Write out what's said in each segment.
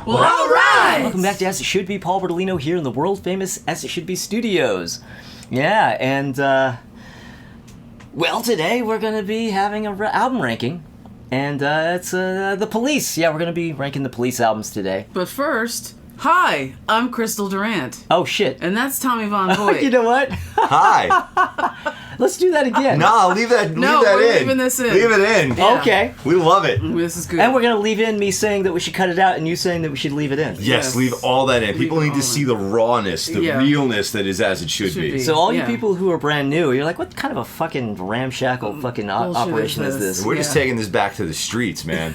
Well, all right! Welcome back to As It Should Be. Paul Bertolino here in the world-famous As It Should Be studios. Yeah, and, well, today we're going to be having an album ranking. And it's the Police. Yeah, we're going to be ranking the Police albums today. But first, hi, I'm Crystal Durant. Oh, shit. And that's Tommy Von Voigt. You know what? Hi. Let's do that again. No, leave that in. We're leaving this in. Leave it in. Yeah. Okay. We love it. This is good. And we're going to leave in me saying that we should cut it out and you saying that we should leave it in. Yes, leave all that in. People need to see the rawness, the realness that is As It Should Be. So all you people who are brand new, you're like, what kind of a fucking ramshackle fucking operation is this? We're just taking this back to the streets, man.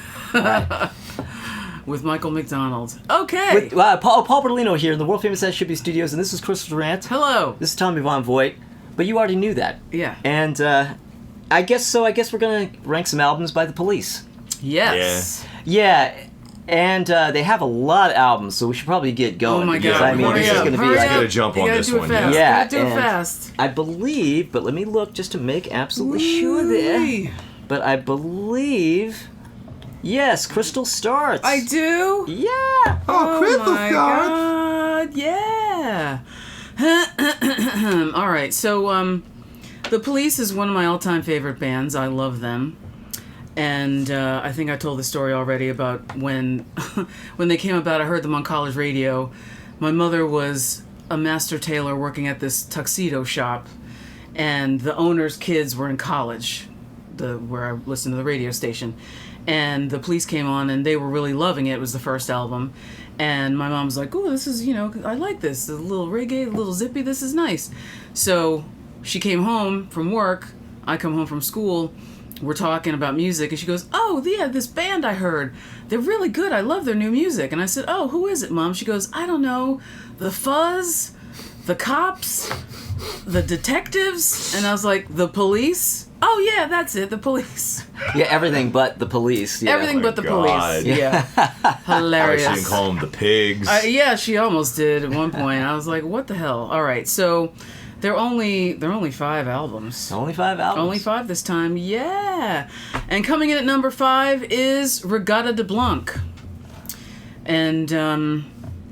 With Michael McDonald. Okay. With, Paul Bertolino here in the world-famous As It Should Be studios, and this is Crystal Durant. Hello. This is Tommy Von Voigt. But you already knew that. Yeah. And I guess we're going to rank some albums by the Police. Yes. Yeah. And they have a lot of albums, so we should probably get going. Oh my God. I mean, this is going to be like... Gotta jump on this one. Fast. Yeah. Do it fast. I believe, but let me look just to make absolutely sure there. But I believe... Yes, Crystal starts. I do? Yeah. Oh, Crystal starts. God, yeah. All right, so The Police is one of my all-time favorite bands. I love them. And I think I told the story already about when they came about. I heard them on college radio. My mother was a master tailor working at this tuxedo shop, and the owner's kids were in college, where I listened to the radio station. And The Police came on, and they were really loving it. It was the first album. And my mom was like, oh, this is, I like this. A little reggae, a little zippy, this is nice. So she came home from work. I come home from school. We're talking about music. And she goes, oh, yeah, this band I heard. They're really good. I love their new music. And I said, oh, who is it, Mom? She goes, I don't know. The Fuzz, the Cops, the Detectives. And I was like, The Police? Oh, yeah, that's it, The Police. Yeah, everything but The Police. Yeah. Everything but The Police. Yeah. Hilarious. I should call them The Pigs. Yeah, she almost did at one point. I was like, what the hell? All right, so they're only 5 albums. Only 5 albums? Only 5 this time, yeah. And coming in at number 5 is Regatta de Blanc. And,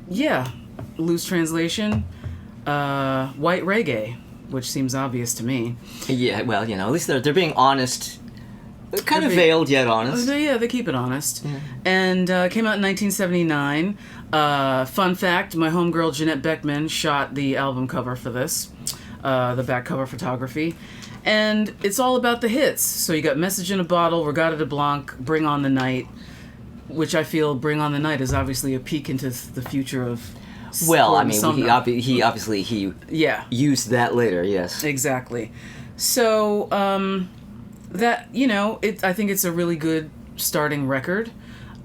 yeah, loose translation, white reggae. Which seems obvious to me. Yeah, well, at least they're being honest. Kind of veiled, yet honest. Yeah, they keep it honest. Yeah. And came out in 1979. Fun fact, my homegirl Jeanette Beckman shot the album cover for this. The back cover photography. And it's all about the hits. So you got Message in a Bottle, Regatta de Blanc, Bring on the Night. Which I feel Bring on the Night is obviously a peek into the future of... Well, I mean, he obviously used that later, yes. Exactly. So, that, I think it's a really good starting record.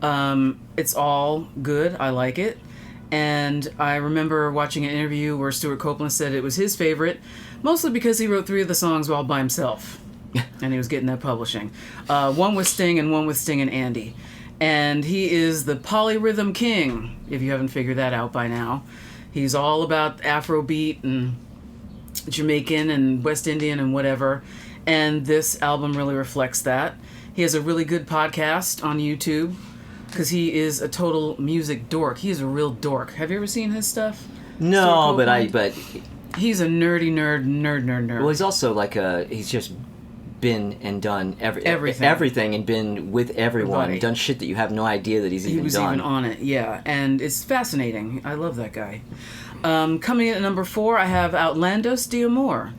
It's all good. I like it. And I remember watching an interview where Stuart Copeland said it was his favorite, mostly because he wrote 3 of the songs all by himself. And he was getting that publishing. One with Sting and one with Sting and Andy. And he is the polyrhythm king, if you haven't figured that out by now. He's all about Afrobeat and Jamaican and West Indian and whatever. And this album really reflects that. He has a really good podcast on YouTube because he is a total music dork. He is a real dork. Have you ever seen his stuff? No, but he's a nerdy nerd. Well, he's also like he's just been and done everything and been with everyone and done shit that you have no idea that he was even on it. Yeah, and it's fascinating. I love that guy. Coming in at number 4, I have Outlandos de Amor,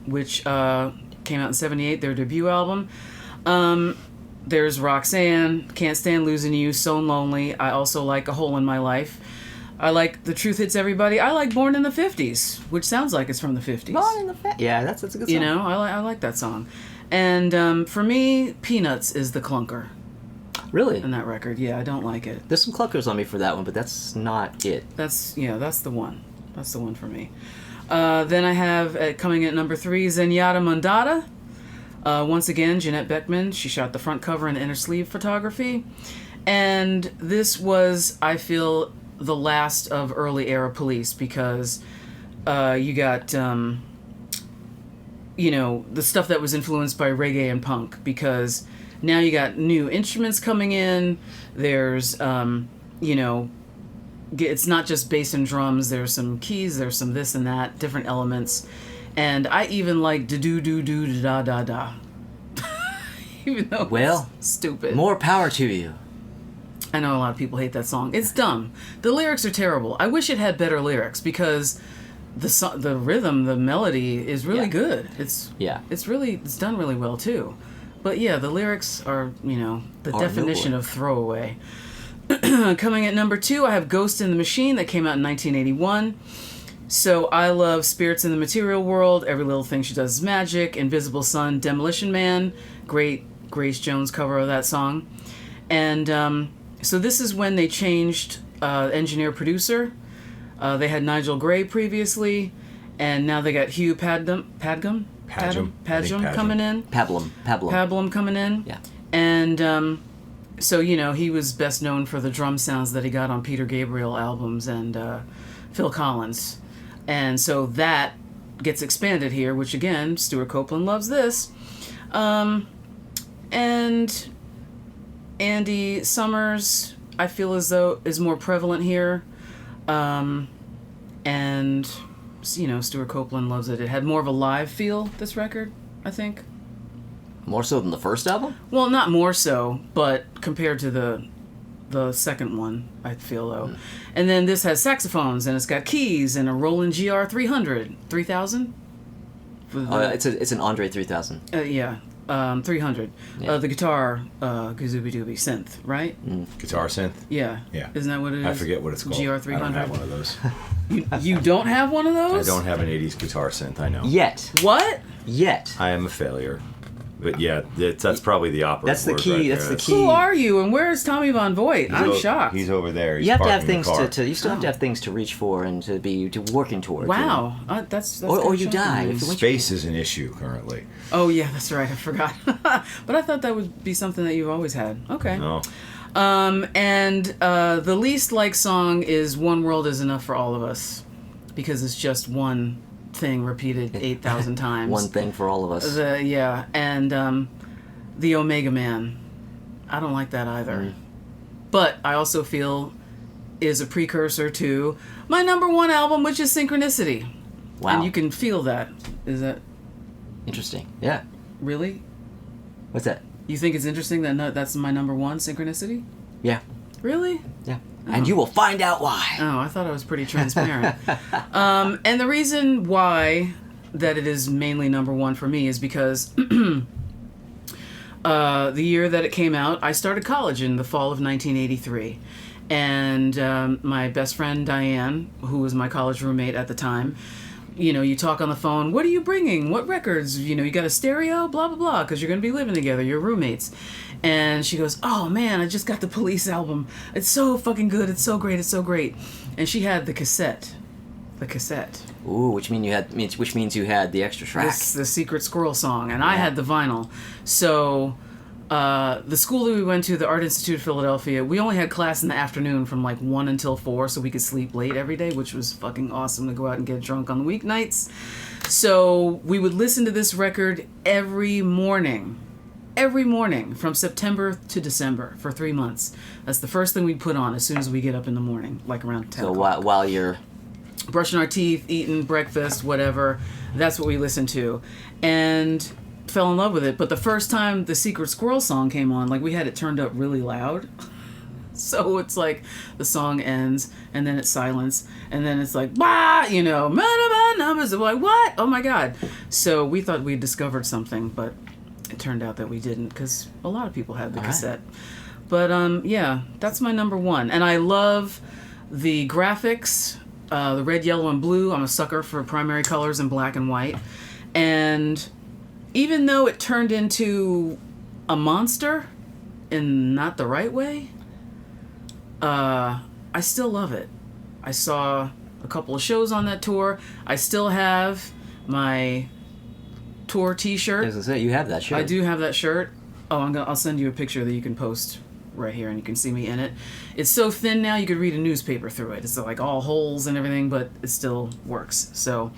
which came out in '78, their debut album. There's Roxanne, Can't Stand Losing You, So Lonely. I also like A Hole in My Life. I like The Truth Hits Everybody. I like Born in the 50s, which sounds like it's from the 50s. Born in the 50s. Yeah, that's a good song. I like that song. And for me, Peanuts is the clunker. Really? In that record. Yeah, I don't like it. There's some clunkers on me for that one, but that's not it. That's the one. That's the one for me. Then I have, coming at number 3, Zenyatta Mondatta. Once again, Jeanette Beckman. She shot the front cover and inner sleeve photography. And this was, I feel, the last of early era Police because you got... the stuff that was influenced by reggae and punk, because now you got new instruments coming in. There's, it's not just bass and drums. There's some keys. There's some this and that, different elements, and I even like da do do do da da da. Even though it's stupid. More power to you. I know a lot of people hate that song. It's dumb. The lyrics are terrible. I wish it had better lyrics because the rhythm, the melody is really good. It's done really well too. But yeah, the lyrics are, the definition of throwaway. Coming at number 2, I have Ghost in the Machine that came out in 1981. So I love Spirits in the Material World, Every Little Thing She Does Is Magic, Invisible Sun, Demolition Man, great Grace Jones cover of that song. And so this is when they changed engineer-producer. They had Nigel Gray previously, and now they got Hugh Padgham coming in. Pablum coming in. Yeah. And so, he was best known for the drum sounds that he got on Peter Gabriel albums and Phil Collins. And so that gets expanded here, which again, Stuart Copeland loves this. And Andy Summers, I feel as though, is more prevalent here. And, Stuart Copeland loves it. It had more of a live feel, this record, I think. More so than the first album? Well, not more so, but compared to the second one, I feel, though. Mm. And then this has saxophones, and it's got keys, and a Roland GR 300. 3000? It's an Andre 3000. Yeah. 300. Yeah. The guitar, Gazooby Dooby synth, right? Mm. Guitar synth? Yeah. Isn't that what it is? I forget what it's called. GR 300. I don't have one of those. You don't have one of those? I don't have an 80s guitar synth, I know. Yet. What? Yet. I am a failure. But yeah, that's probably the operative That's the word key. right That's there. the key. Who are you, and where is Tommy Von Voigt? I'm shocked. He's over there. He's you have to have parking things the car. to. You still have to have things to reach for and to be working towards. Wow, that's or you die. Space is an issue currently. Oh yeah, that's right. I forgot. But I thought that would be something that you've always had. Okay. No. And the least liked song is "One World Is Enough for All of Us," because it's just one thing repeated 8,000 times. One thing for all of us. And the Omega Man. I don't like that either. Mm. But I also feel is a precursor to my number 1 album, which is Synchronicity. Wow. And you can feel that. Is that interesting? Yeah. Really? What's that? You think it's interesting that that's my number 1, Synchronicity? Yeah. Really? Yeah. Oh. And you will find out why. Oh, I thought I was pretty transparent. And the reason why that it is mainly number 1 for me is because the year that it came out, I started college in the fall of 1983. And my best friend, Diane, who was my college roommate at the time, you talk on the phone, what are you bringing? What records? You got a stereo? Blah, blah, blah, because you're going to be living together. You're roommates. And she goes, oh, man, I just got the Police album. It's so fucking good. It's so great. It's so great. And she had the cassette. Ooh, which means you had the extra track. The Secret Squirrel song, and I had the vinyl. So the school that we went to, the Art Institute of Philadelphia, we only had class in the afternoon from like 1 until 4, so we could sleep late every day, which was fucking awesome to go out and get drunk on the weeknights. So we would listen to this record every morning from September to December for 3 months. That's the first thing we'd put on as soon as we get up in the morning, like around 10 o'clock. So while you're brushing our teeth, eating breakfast, whatever, that's what we listened to. And fell in love with it. But the first time the Secret Squirrel song came on, like we had it turned up really loud. So it's like the song ends and then it's silence and then it's like, bah, numbers. Like, what? Oh my God. So we thought we'd discovered something, but it turned out that we didn't because a lot of people had the cassette. But yeah, that's my number 1. And I love the graphics. The red, yellow, and blue. I'm a sucker for primary colors and black and white. And even though it turned into a monster in not the right way, I still love it. I saw a couple of shows on that tour. I still have my tour t-shirt. As I say, you have that shirt. I do have that shirt. Oh, I'll send you a picture that you can post right here and you can see me in it. It's so thin now you could read a newspaper through it. It's like all holes and everything, but it still works. So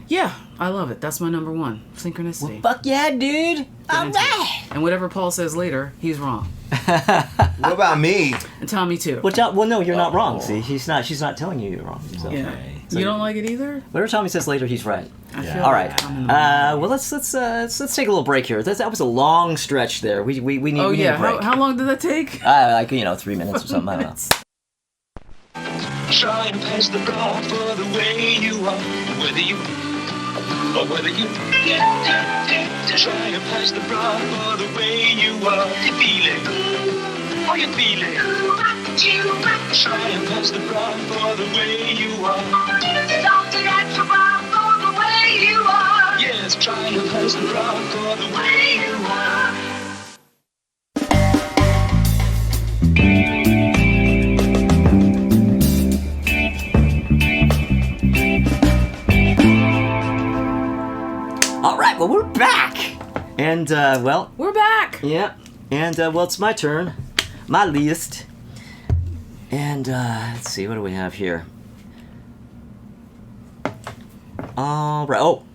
Yeah, I love it. That's my number one. Synchronicity. Fuck yeah, dude! All right! And whatever Paul says later, he's wrong. What about me? And Tommy too. Well, no, you're not wrong. See, she's not telling you you're wrong. So. Yeah. So you don't like it either? Whatever Tommy says later, he's right. I feel All like right. I'm in the Well, let's take a little break here. That was a long stretch there. We need we need a break. How long did that take? Like 3 minutes or something. I don't know. Try and pass the bar for the way you are, whether you try and pass the bar for the way you are. You feel it, oh you feel it. Try and pass the bar for the way you are. Yes, try and pass the bar for the way you are. All right. Well, we're back, and We're back. yeah, and it's my turn, my list, and let's see, what do we have here? All right. Oh,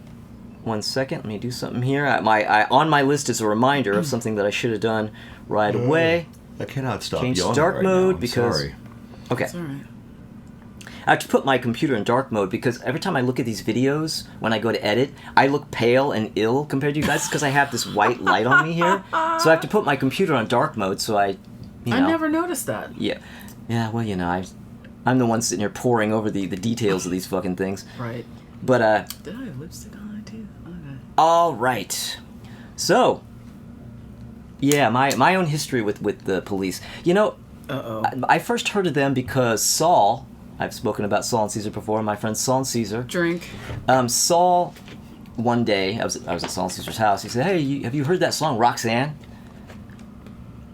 1 second. Let me do something here. On my list is a reminder of something that I should have done right away. I cannot stop Change yawning dark right mode now. I'm because- sorry. Okay. It's all right. I have to put my computer in dark mode because every time I look at these videos, when I go to edit, I look pale and ill compared to you guys because I have this white light on me here. So I have to put my computer on dark mode so I never noticed that. Yeah. Yeah, well, I'm the one sitting here poring over the details of these fucking things. Right. But, Did I have lipstick on it too? Okay. all right. So, yeah, my own history with the police. Uh-oh. I first heard of them because Saul, I've spoken about Saul and Caesar before, my friend Saul and Caesar. Drink. Saul, one day, I was at Saul and Caesar's house. He said, "Hey, have you heard that song Roxanne?"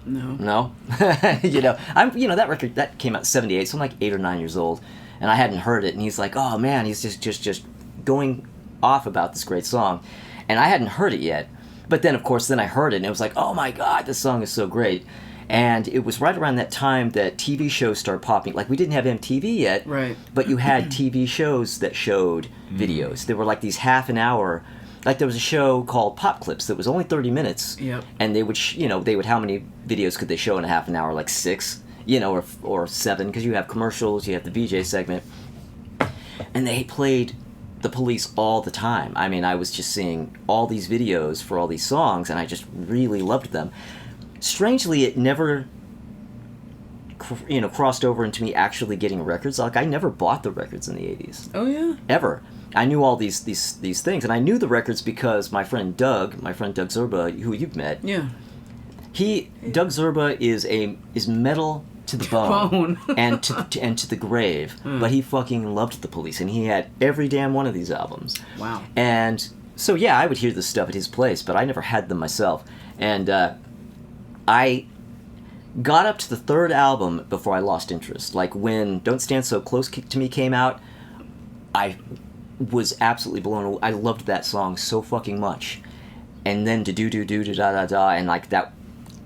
No. No, that record that came out in '78, so I'm like 8 or 9 years old, and I hadn't heard it. And he's like, "Oh man," he's just going off about this great song, and I hadn't heard it yet. But then, of course, I heard it, and it was like, "Oh my God, this song is so great." And it was right around that time that TV shows started popping. Like, we didn't have MTV yet, Right. but you had TV shows that showed videos. There were like these half an hour. Like, there was a show called Pop Clips that was only 30 minutes. Yep. And they would, how many videos could they show in a half an hour? Like 6, or 7, because you have commercials, you have the VJ segment. And they played the Police all the time. I mean, I was just seeing all these videos for all these songs, and I just really loved them. Strangely, it never, crossed over into me actually getting records. Like, I never bought the records in the 80s. Oh yeah. Ever. I knew all these things, and I knew the records because my friend Doug Zerba, who you've met, Yeah. Doug Zerba is metal to the bone, and to the grave, but he fucking loved the Police, and he had every damn one of these albums. Wow. And so yeah, I would hear this stuff at his place, but I never had them myself, and I got up to the third album before I lost interest. Like, when Don't Stand So Close to Me came out, I was absolutely blown away. I loved that song so fucking much. And then da-do-do-do-da-da-da, and like that,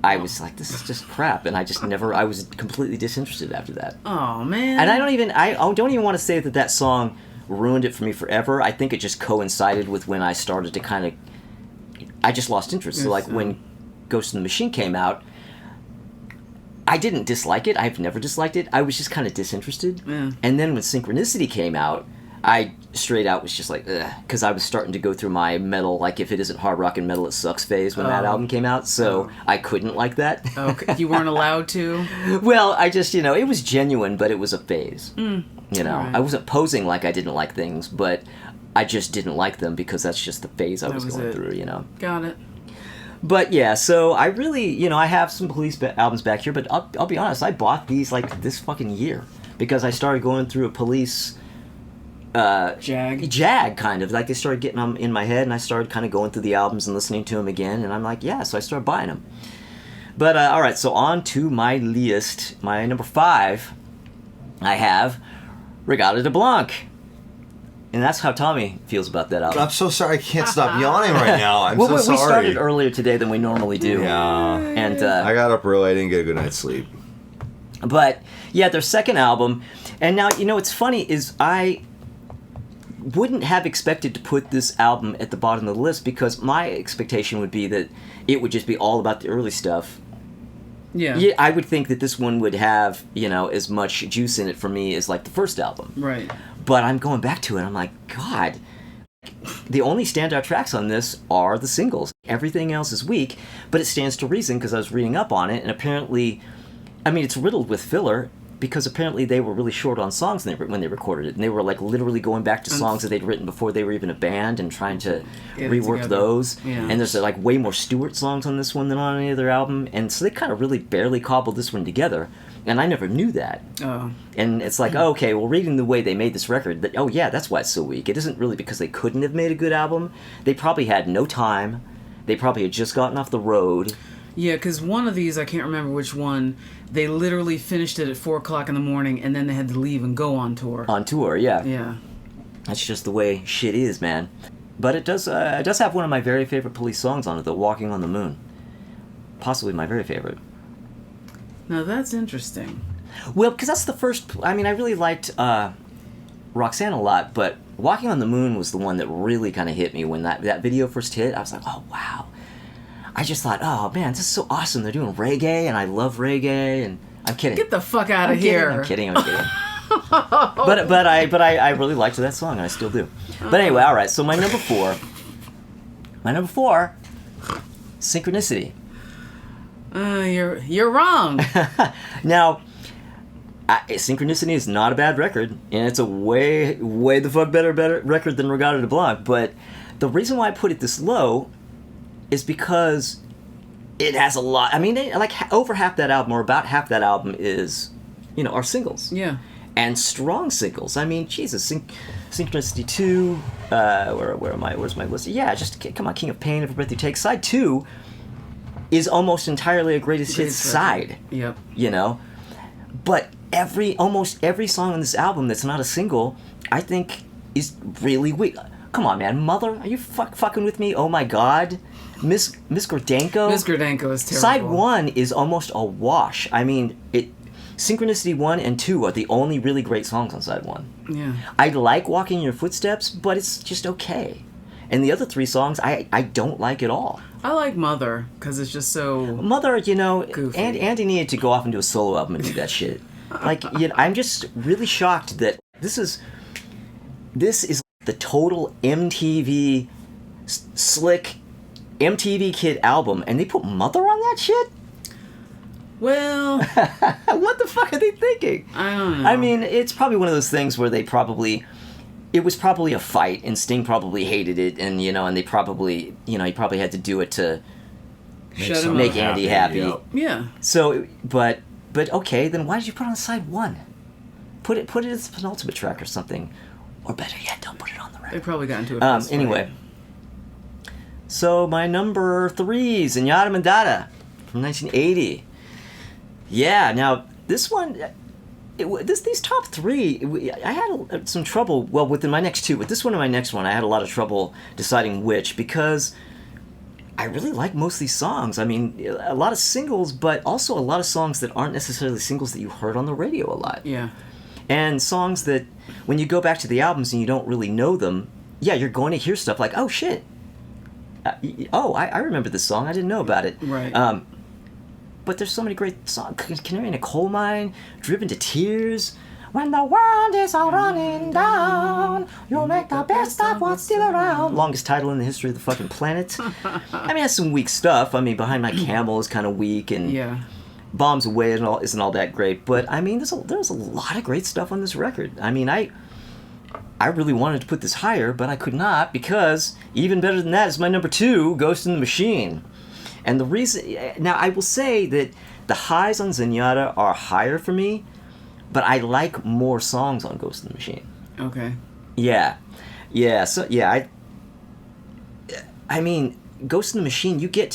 I was like, this is just crap. And I was completely disinterested after that. Oh man. And I don't even want to say that song ruined it for me forever. I think it just coincided with when I started to I just lost interest. So like when Ghost in the Machine came out, I didn't dislike it. I've never disliked it. I was just kind of disinterested. Yeah. And then when Synchronicity came out, I straight out was just like, ugh, because I was starting to go through my metal, like, if it isn't hard rock and metal, it sucks phase when that album came out, so I couldn't like that. Okay. You weren't allowed to? Well, I just, it was genuine, but it was a phase. Right. I wasn't posing like I didn't like things, but I just didn't like them because that's just the phase I was going through, Got it. But yeah, so I really, I have some Police albums back here, but I'll be honest, I bought these like this fucking year because I started going through a Police jag kind of, like, they started getting them in my head, and I started kind of going through the albums and listening to them again, and I'm like, yeah, so I started buying them. But all right, so on to my list. My number 5, I have Regata de Blanc. And that's how Tommy feels about that album. I'm so sorry. I can't stop yawning right now. I'm well, so sorry. We started earlier today than we normally do. Yeah. And I got up early. I didn't get a good night's sleep. But yeah, their second album. And now, what's funny is wouldn't have expected to put this album at the bottom of the list because my expectation would be that it would just be all about the early stuff. Yeah, I would think that this one would have, as much juice in it for me as like the first album. Right. But I'm going back to it, I'm like, God, the only standout tracks on this are the singles. Everything else is weak, but it stands to reason because I was reading up on it, and apparently, it's riddled with filler because apparently they were really short on songs when they recorded it, and they were like literally going back to songs that they'd written before they were even a band and trying to rework those. Yeah. And there's like way more Stewart songs on this one than on any other album, and so they kind of really barely cobbled this one together. And I never knew that. Oh. And it's like, okay, well, reading the way they made this record, that's why it's so weak. It isn't really because they couldn't have made a good album. They probably had no time. They probably had just gotten off the road. Yeah, because one of these, I can't remember which one, they literally finished it at 4 o'clock in the morning, and then they had to leave and go on tour. On tour, yeah. Yeah. That's just the way shit is, man. But it does have one of my very favorite Police songs on it, though, Walking on the Moon. Possibly my very favorite. Now, that's interesting. Well, because that's the first... I really liked Roxanne a lot, but Walking on the Moon was the one that really kind of hit me when that video first hit. I was like, oh, wow. I just thought, oh, man, this is so awesome. They're doing reggae, and I love reggae, and... I'm kidding. Get the fuck out of here. I'm kidding. But I really liked that song, and I still do. But anyway, all right, so my number four, Synchronicity. You're wrong. Now, Synchronicity is not a bad record, and it's a way the fuck better record than Regatta de Blanc, but the reason why I put it this low is because it has a lot. Over half that album, or about half that album, is, are singles. Yeah. And strong singles. Jesus, Synchronicity 2, where am I? Where's my list? Yeah, just, come on, King of Pain, Every Breath You Take. Side 2 is almost entirely a greatest hits side. Yep. But almost every song on this album that's not a single, I think, is really weak. Come on, man. Mother, are you fucking with me? Oh my God. Miss Gordenko. Miss Gordenko is terrible. Side 1 is almost a wash. Synchronicity 1 and 2 are the only really great songs on side 1. Yeah. I like Walking in Your Footsteps, but it's just okay. And the other 3 songs, I don't like at all. I like Mother, because it's just so... Mother, goofy. Andy needed to go off and do a solo album and do that shit. I'm just really shocked that this is the total MTV slick MTV Kid album, and they put Mother on that shit? Well... What the fuck are they thinking? I don't know. It's probably one of those things where it was probably a fight, and Sting probably hated it, and, and they probably, he probably had to do it to make Andy happy. Yep. Yeah. So, but okay, then why did you put it on side 1? Put it as the penultimate track or something. Or better yet, don't put it on the record. They probably got into it. Anyway. So, my number 3, Zenyatta Mandata from 1980. Yeah, now, this one... these top 3, I had some trouble, within my next 2, but this one and my next one, I had a lot of trouble deciding which, because I really like most of these songs. A lot of singles, but also a lot of songs that aren't necessarily singles that you heard on the radio a lot. Yeah. And songs that, when you go back to the albums and you don't really know them, yeah, you're going to hear stuff like, oh, shit. I remember this song. I didn't know about it. Right. But there's so many great songs. Canary in a Coal Mine, Driven to Tears. When the world is all running down, you'll make the best of what's still around. Longest title in the history of the fucking planet. It has some weak stuff. Behind My Camel is kind of weak, and yeah. Bombs Away isn't all that great. But, there's a lot of great stuff on this record. I really wanted to put this higher, but I could not, because even better than that is my number 2, Ghost in the Machine. And the reason... Now, I will say that the highs on Zenyatta are higher for me, but I like more songs on Ghost in the Machine. Okay. Yeah. So, yeah, Ghost in the Machine, you get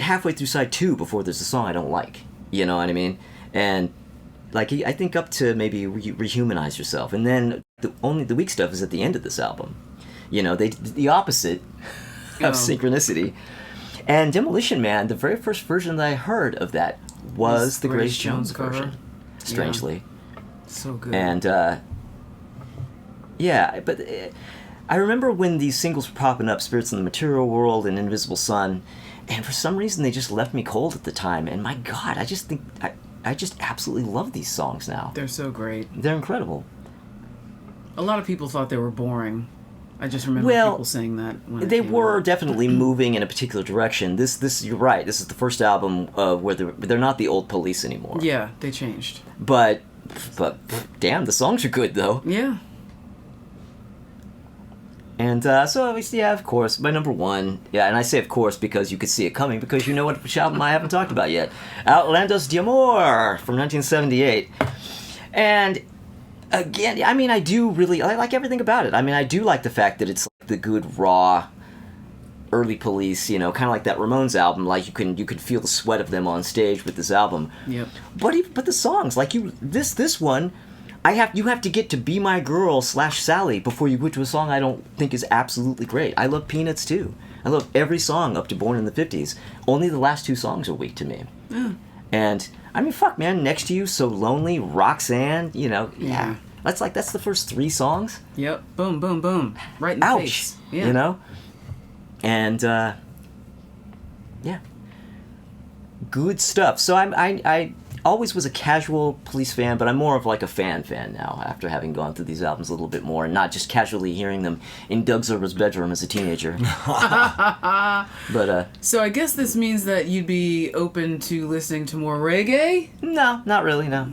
halfway through side 2 before there's a song I don't like. You know what I mean? And, I think up to maybe Rehumanize Yourself. And then the weak stuff is at the end of this album. They did the opposite of Synchronicity. And Demolition Man, the very first version that I heard of that was the Grace Jones version. Strangely. Yeah. So good. And Yeah, but I remember when these singles were popping up, Spirits in the Material World and Invisible Sun, and for some reason they just left me cold at the time. And my God, I just think I just absolutely love these songs now. They're so great. They're incredible. A lot of people thought they were boring. I just remember people saying that. When they were definitely moving in a particular direction. This you're right. This is the first album where they're not the old Police anymore. Yeah, they changed. But damn, the songs are good though. Yeah. And so, yeah, of course, my number one, yeah, and I say of course because you could see it coming, because you know which album I haven't talked about yet. Outlandos de Amor from 1978. And again, I mean, I like everything about it. I mean, I do like the fact that it's like the good, raw, early Police, kind of like that Ramones album, like you can feel the sweat of them on stage with this album. Yep. But the songs, like this one, you have to get to Be My Girl / Sally before you go to a song I don't think is absolutely great. I love Peanuts too. I love every song up to Born in the 50s. Only the last two songs are weak to me. Yeah. And I mean, fuck, man, Next to You, So Lonely, Roxanne, yeah. That's the first three songs. Yep. Boom, boom, boom. Right in the face. Yeah. And yeah. Good stuff. So I always was a casual Police fan, but I'm more of like a fan now after having gone through these albums a little bit more and not just casually hearing them in Doug Zerber's bedroom as a teenager. But so I guess this means that you'd be open to listening to more reggae? No, not really, no.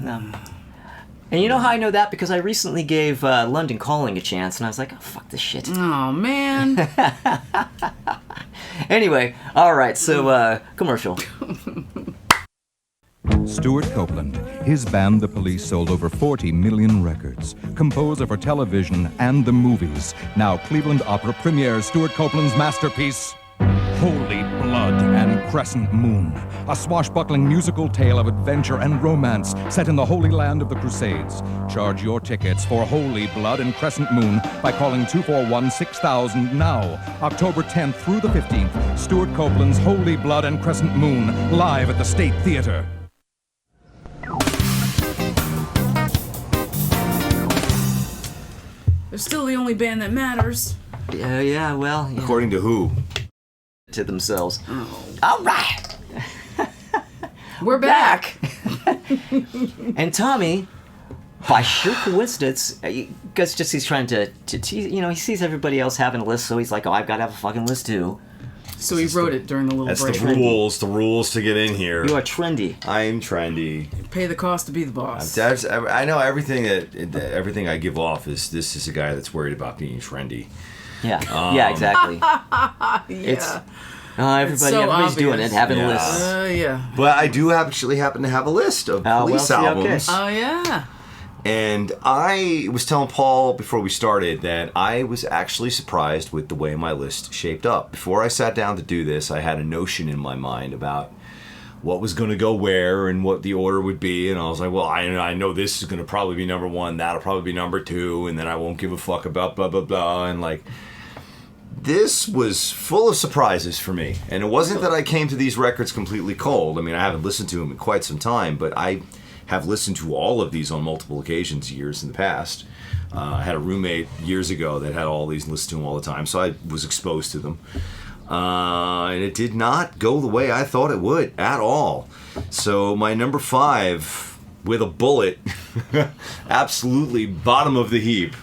And you know how I know that? Because I recently gave London Calling a chance, and I was like, oh, fuck this shit. Oh, man. Anyway, all right, so commercial. Stuart Copeland. His band, The Police, sold over 40 million records. Composer for television and the movies. Now Cleveland Opera premieres Stuart Copeland's masterpiece, Holy Blood and Crescent Moon. A swashbuckling musical tale of adventure and romance set in the Holy Land of the Crusades. Charge your tickets for Holy Blood and Crescent Moon by calling 241-6000 now. October 10th through the 15th, Stuart Copeland's Holy Blood and Crescent Moon, live at the State Theater. They're still the only band that matters. Yeah, well... Yeah. According to who? To themselves. Oh. All right! We're back! And Tommy, by sheer coincidence, because just he's trying to he sees everybody else having a list, so he's like, oh, I've got to have a fucking list too. So he wrote it during the little That's break. the rules to get in here. You are trendy. I'm trendy. Pay the cost to be the boss. I know everything I give off is a guy that's worried about being trendy. Yeah, yeah, exactly. Yeah. Everybody's doing it, having Yeah. lists. Yeah. But I do actually happen to have a list of Police albums. Oh, yeah. And I was telling Paul before we started that I was actually surprised with the way my list shaped up. Before I sat down to do this, I had a notion in my mind about what was going to go where and what the order would be. And I was like, well, I know this is going to probably be number one. That'll probably be number two. And then I won't give a fuck about blah, blah, blah. And like, this was full of surprises for me. And it wasn't that I came to these records completely cold. I mean, I haven't listened to them in quite some time, but I have listened to all of these on multiple occasions years in the past. I had a roommate years ago that had all these and listened to them all the time, so I was exposed to them. And it did not go the way I thought it would at all. So my number 5, with a bullet, absolutely bottom of the heap,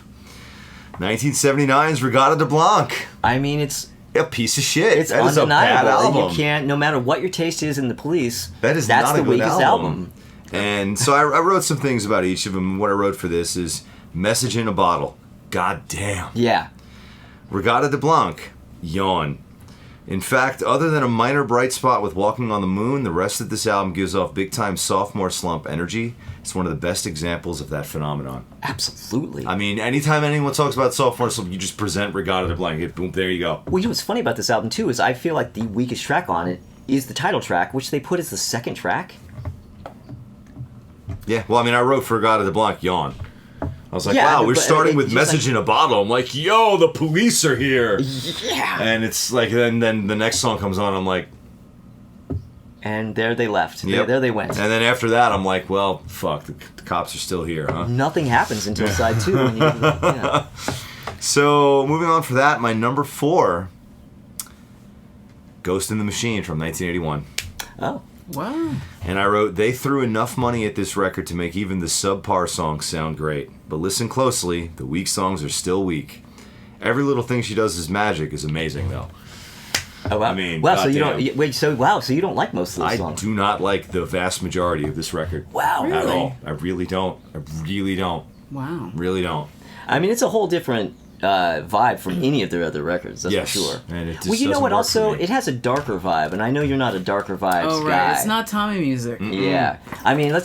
1979's Regatta de Blanc. I mean, it's a piece of shit. It's that undeniable. Is a bad album. You can't, no matter what your taste is in the Police, that's not the a weakest album. And so I wrote some things about each of them. What I wrote for this is Message in a Bottle. God damn. Yeah. Regatta de Blanc. Yawn. In fact, other than a minor bright spot with Walking on the Moon, the rest of this album gives off big-time sophomore slump energy. It's one of the best examples of that phenomenon. Absolutely. I mean, anytime anyone talks about sophomore slump, you just present Regatta de Blanc. Boom, there you go. Well, you know what's funny about this album, too, is I feel like the weakest track on it is the title track, which they put as the second track. Yeah, well, I mean, I wrote for Regatta de Blanc, Yawn. I was like, yeah, wow, we're starting with Message in a Bottle. I'm like, yo, the police are here. Yeah. And it's like, then the next song comes on, I'm like, And there they left. Yep. There they went. And then after that, I'm like, well, fuck, the cops are still here, huh? Nothing happens until side 2. When you, So, moving on for that, my number 4, Ghost in the Machine from 1981. Oh. Wow. And I wrote, they threw enough money at this record to make even the subpar songs sound great. But listen closely, the weak songs are still weak. Every Little Thing She Does Is Magic is amazing, though. Oh, wow. I mean, wow, so you goddamn. don't wait. So wow, so you don't like most of those I songs? do not like the vast majority of this record. Wow, At Really? all. I really don't. I really don't. Wow. Really don't. I mean, it's a whole different vibe from any of their other records. That's Yes. for sure. And it just Well, you know doesn't what? work Also, for me. it has a darker vibe, and I know you're not a darker vibes Oh, guy. right. It's not Tommy music. Yeah. I mean,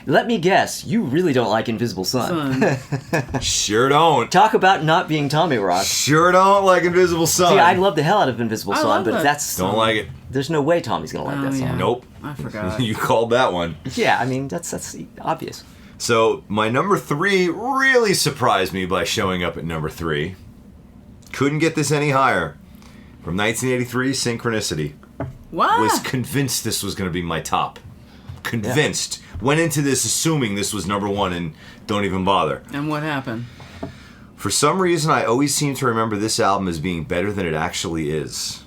let me guess. You really don't like Invisible Sun. Son. Sure don't. Talk about not being Tommy Rock. Sure don't like Invisible Sun. See, I love the hell out of Invisible I Sun, love but that that's Don't like it. there's no way Tommy's gonna like Oh, that song. yeah. Nope. I forgot. You called that one. Yeah, I mean that's obvious. So my number 3 really surprised me by showing up at number 3. Couldn't get this any higher. From 1983, Synchronicity. What? Was convinced this was going to be my top. Convinced. Went into this assuming this was number 1 and don't even bother. And what happened? For some reason, I always seem to remember this album as being better than it actually is.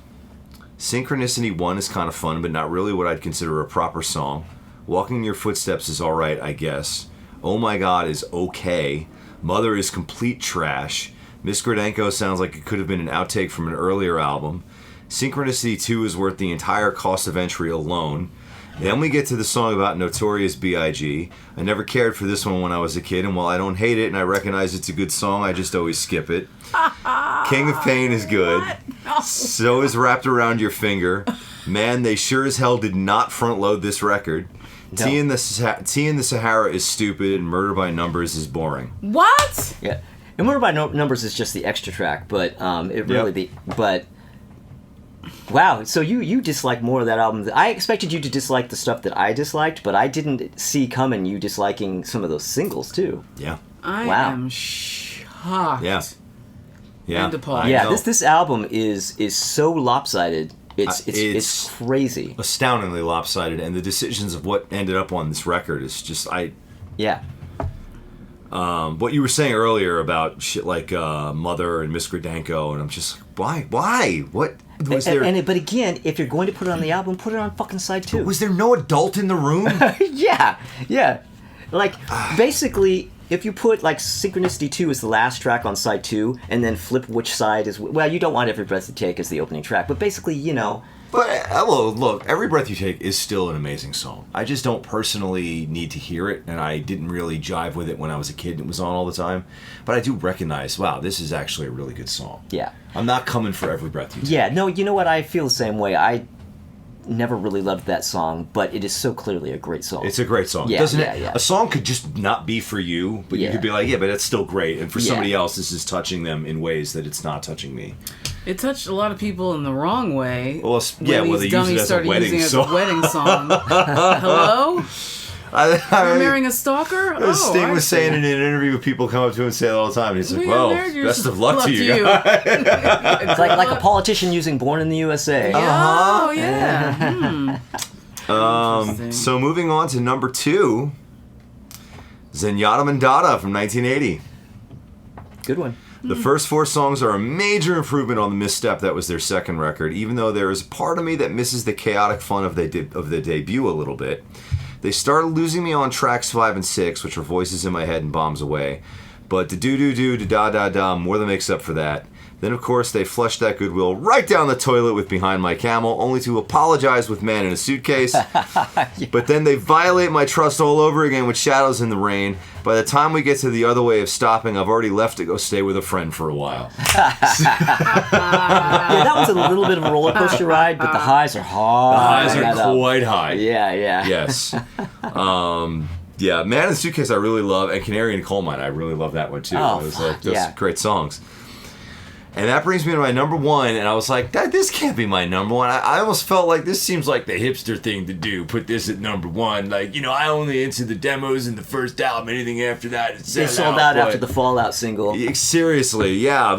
Synchronicity 1 is kind of fun, but not really what I'd consider a proper song. Walking in Your Footsteps is alright, I guess. Oh My God is okay. Mother is complete trash. Miss Gradenko sounds like it could have been an outtake from an earlier album. Synchronicity 2 is worth the entire cost of entry alone. Then we get to the song about Notorious B.I.G. I never cared for this one when I was a kid, and while I don't hate it and I recognize it's a good song, I just always skip it. King of Pain is good. So is Wrapped Around Your Finger. Man, they sure as hell did not front load this record. No. Tea in the Sahara is stupid, and Murder by Numbers is boring. What? Yeah. And Murder by Numbers is just the extra track, but it really but wow, so you dislike more of that album. I expected you to dislike the stuff that I disliked, but I didn't see coming you disliking some of those singles too. Yeah. I Wow. am shocked. Yeah. Yeah. And appalled. I Yeah, know. this album is so lopsided. It's crazy. Astoundingly lopsided, and the decisions of what ended up on this record is just Yeah. what you were saying earlier about shit like Mother and Miss Gradenko, and I'm just like, why? What was there? But again, if you're going to put it on the album, put it on fucking side 2. Was there no adult in the room? yeah. Like, basically, if you put, like, Synchronicity 2 as the last track on side 2, and then flip which side is... Well, you don't want Every Breath You Take as the opening track, but basically, you know... But look, Every Breath You Take is still an amazing song. I just don't personally need to hear it, and I didn't really jive with it when I was a kid and it was on all the time. But I do recognize, wow, this is actually a really good song. Yeah. I'm not coming for Every Breath You Take. Yeah, no, you know what? I feel the same way. I never really loved that song, but it is so clearly a great song. It's a great song. Yeah, Doesn't yeah, it? yeah. A song could just not be for you, but you Yeah. could be like, yeah, but it's still great. And for Yeah. somebody else, this is touching them in ways that it's not touching me. It touched a lot of people in the wrong way. Well, yeah, when well, these they use it dummies as a started wedding using it as song. a wedding song. Hello? You're marrying a stalker? Oh, Sting I was see. saying in an interview, with people come up to him and say it all the time. And he's like, We well, are married, you're best of luck to you you. guys. It's like a politician using Born in the USA. Oh, yeah. Interesting. So moving on to number 2, Zenyatta Mandata from 1980. Good one. The first 4 songs are a major improvement on the misstep that was their second record, even though there is a part of me that misses the chaotic fun of the debut a little bit. They started losing me on tracks 5 and 6, which are voices in my head and bombs away. But the do-do-do, da-da-da-da more than makes up for that. Then, of course, they flushed that goodwill right down the toilet with Behind My Camel, only to apologize with Man in a Suitcase. But then they violate my trust all over again with Shadows in the Rain. By the time we get to The Other Way of Stopping, I've already left to go stay with a friend for a while. Yeah, that was a little bit of a roller coaster ride, but the highs are hard. The highs are quite high. Yeah. Yes. Yeah, Man in the Suitcase I really love, and Canary in the Coal Mine I really love that one too. Oh, it was fuck, those yeah. great songs. And that brings me to my number 1, and I was like, this can't be my number 1. I almost felt like this seems like the hipster thing to do, put this at number 1. Like, I only into the demos in the first album, anything after that, it's They sold out after the Fallout single. Seriously, yeah.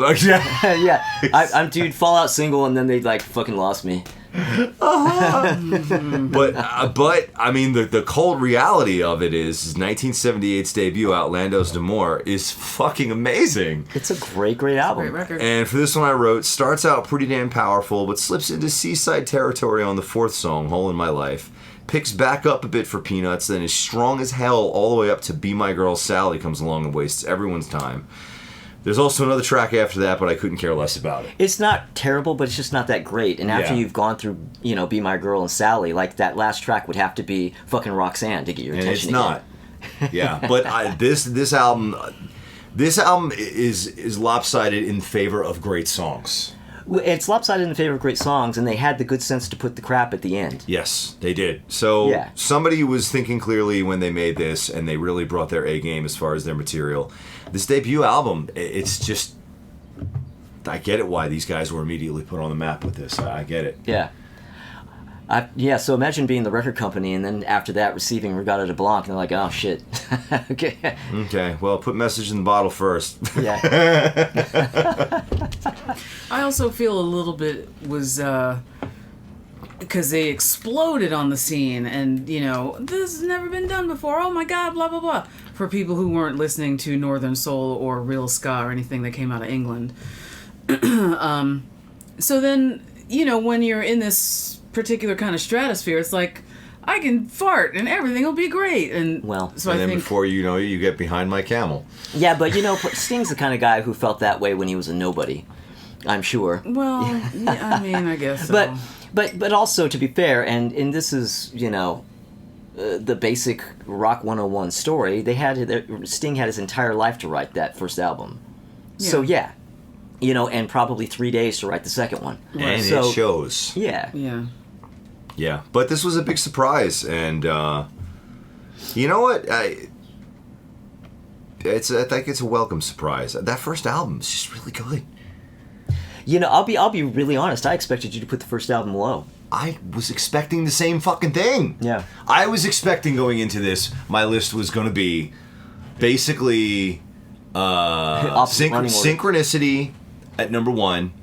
Yeah, I'm dude, Fallout single, and then they like fucking lost me. But I mean, the cold reality of it is 1978's debut, Outlandos d'Amour, is fucking amazing. It's a great album. Great record. And for this one I wrote, starts out pretty damn powerful, but slips into seaside territory on the fourth song, Hole in My Life. Picks back up a bit for Peanuts, then is strong as hell all the way up to Be My Girl Sally comes along and wastes everyone's time. There's also another track after that, but I couldn't care less about it. It's not terrible, but it's just not that great. And after you've gone through, Be My Girl and Sally, like that last track would have to be fucking Roxanne to get your attention. And it's not. Yeah, but this album is lopsided in favor of great songs. It's lopsided in favor of great songs, and they had the good sense to put the crap at the end. Yes, they did. So somebody was thinking clearly when they made this, and they really brought their A game as far as their material. This debut album, it's just... I get it why these guys were immediately put on the map with this. I get it. Yeah. So imagine being the record company, and then after that receiving Regatta de Blanc, and they're like, oh, shit. Okay, well, put message in the bottle first. Yeah. I also feel a little bit was... because they exploded on the scene, and this has never been done before. Oh my God, blah blah blah. For people who weren't listening to Northern Soul or real ska or anything that came out of England. So then, when you're in this particular kind of stratosphere, it's like I can fart and everything will be great. And so and then before you know it, you get behind my camel. Yeah, but Sting's the kind of guy who felt that way when he was a nobody. I'm sure. Well, yeah, I mean, I guess so. But also, to be fair, and this is, the basic Rock 101 story, Sting had his entire life to write that first album. Yeah. So, and probably 3 days to write the second one. And it shows. Yeah. Yeah. Yeah, but this was a big surprise, and you know what? I think it's a welcome surprise. That first album is just really good. I'll be really honest. I expected you to put the first album low. I was expecting the same fucking thing. Yeah. I was expecting going into this, my list was going to be basically Synchronicity at number 1,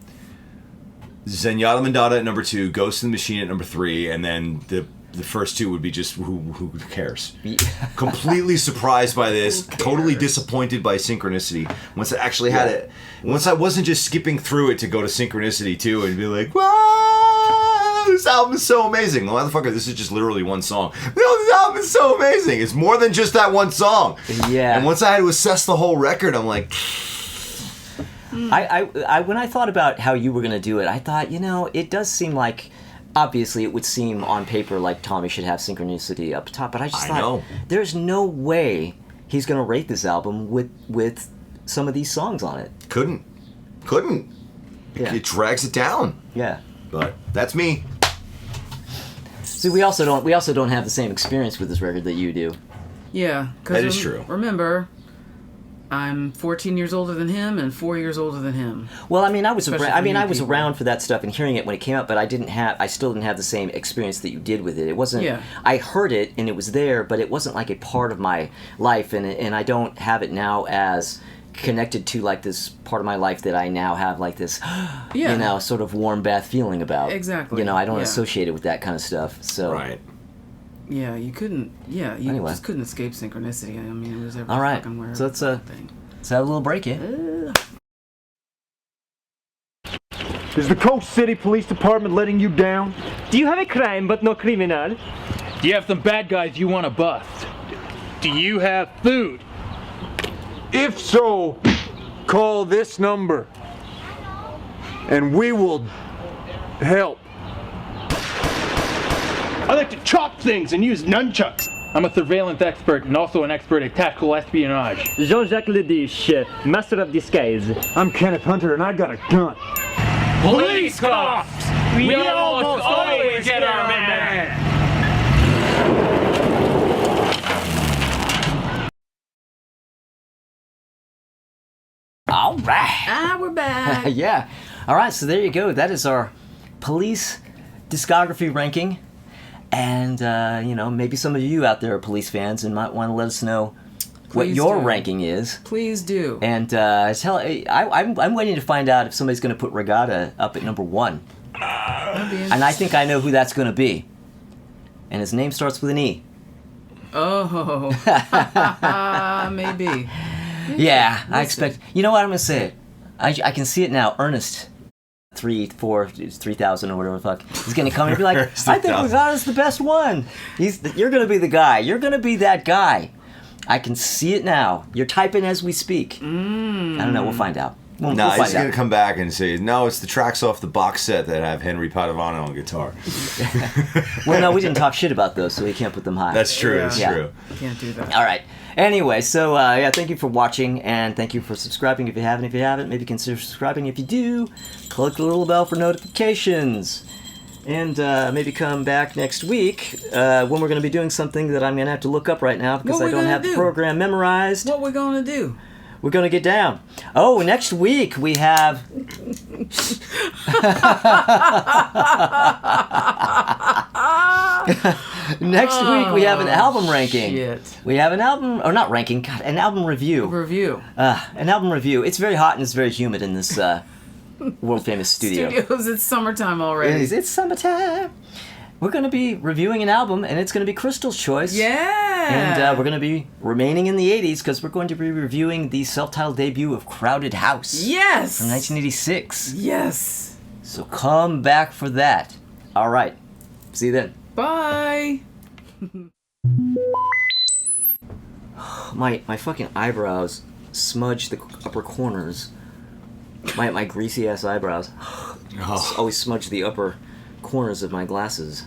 Zenyatta Mandata at number 2, Ghost in the Machine at number 3, and then the first two would be just who cares? Yeah. Completely surprised by this, totally disappointed by Synchronicity. Once I actually had it, once I wasn't just skipping through it to go to Synchronicity 2 and be like, wow, this album is so amazing. Well, motherfucker, this is just literally one song. No, this album is so amazing. It's more than just that one song. Yeah. And once I had to assess the whole record, I'm like... I when I thought about how you were going to do it, I thought, it does seem like... Obviously, it would seem on paper like Tommy should have Synchronicity up top, but I just thought there's no way he's going to rate this album with some of these songs on it. Couldn't. Yeah. It drags it down. Yeah. But that's me. See, we also don't have the same experience with this record that you do. Yeah, that is true. Remember, I'm 14 years older than him and 4 years older than him. Well, I was around for that stuff and hearing it when it came out, but I still didn't have the same experience that you did with it. It wasn't. Yeah. I heard it and it was there, but it wasn't like a part of my life, and I don't have it now as connected to like this part of my life that I now have like this, sort of warm bath feeling about. Exactly. I don't associate it with that kind of stuff. So. Right. Yeah, you couldn't. Yeah, you just couldn't escape Synchronicity. I mean, it was every fucking word. So let's have a little break, yeah. Is the Coast City Police Department letting you down? Do you have a crime but no criminal? Do you have some bad guys you want to bust? Do you have food? If so, call this number, and we will help. I like to chop things and use nunchucks. I'm a surveillance expert and also an expert at tactical espionage. Jean-Jacques Lediche, master of disguise. I'm Kenneth Hunter and I got a gun. Police cops! We almost always get our man! All right. We're back. Yeah. All right, so there you go. That is our Police discography ranking. And, maybe some of you out there are Police fans and might want to let us know what your ranking is. Please do. And I'm waiting to find out if somebody's going to put Regatta up at number 1. And I think I know who that's going to be. And his name starts with an E. Oh, maybe. Yeah, I We'll expect. You know what? I'm going to say it. I can see it now. Ernest. 3,000 or whatever the fuck. He's gonna come and be like, I think Lozada's the best one. You're gonna be the guy. You're gonna be that guy. I can see it now. You're typing as we speak. I don't know. We'll find out. We'll Nah, find he's out. gonna come back and say, no, it's the tracks off the box set that have Henry Padovano on guitar. Well, no, we didn't talk shit about those, so we can't put them high. That's true. That's Yeah. true. Can't do that. All right. Anyway, so yeah, thank you for watching, and thank you for subscribing if you haven't. If you haven't, maybe consider subscribing. If you do, click the little bell for notifications. And maybe come back next week when we're going to be doing something that I'm going to have to look up right now because What I we don't gonna have the do? program memorized. What we gonna do? We're going to get down. Oh, next week we have... Next week we have an album ranking. Shit. We have an album, or not ranking, God, an album review. Review. An album review. It's very hot and it's very humid in this world famous studio. Studios, it's summertime already. It's summertime. We're going to be reviewing an album, and it's going to be Crystal's choice. Yeah. And we're going to be remaining in the 80s because we're going to be reviewing the self-titled debut of Crowded House. Yes. From 1986. Yes. So come back for that. All right. See you then. Bye. My fucking eyebrows smudge the upper corners. My greasy ass eyebrows always smudge the upper corners of my glasses.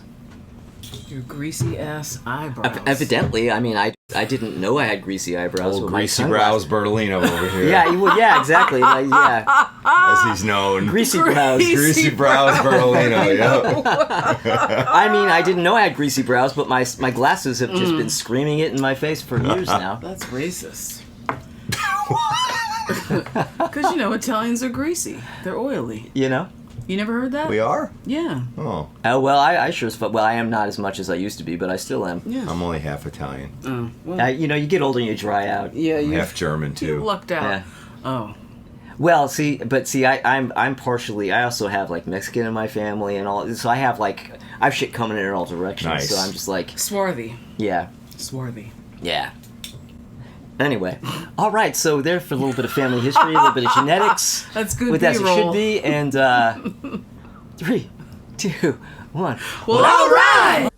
Your greasy ass eyebrows. Evidently, I mean, I didn't know I had greasy eyebrows. Old with my greasy sunglasses. brows Bertolino over here. Yeah, exactly. Yeah, As he's known. greasy brows. Greasy brows Bertolino, yeah. I mean, I didn't know I had greasy brows, but my glasses have just been screaming it in my face for years now. That's racist. Because, you know, Italians are greasy. They're oily. You know? You never heard that? We are? Yeah. Oh. Well, I sure as fuck. Well, I am not as much as I used to be, but I still am. Yeah. I'm only half Italian. Oh, well, You know, you get older and you dry out. yeah, I'm you half German, you too. lucked out. Yeah. Oh. Well, I'm partially. I also have like Mexican in my family and all. So I have shit coming in all directions. Nice. So I'm just like, Swarthy. yeah. Yeah. Anyway, all right. So there for a little bit of family history, a little bit of genetics. That's good With as it B-roll. should be, and 3, 2, 1. Well, all right!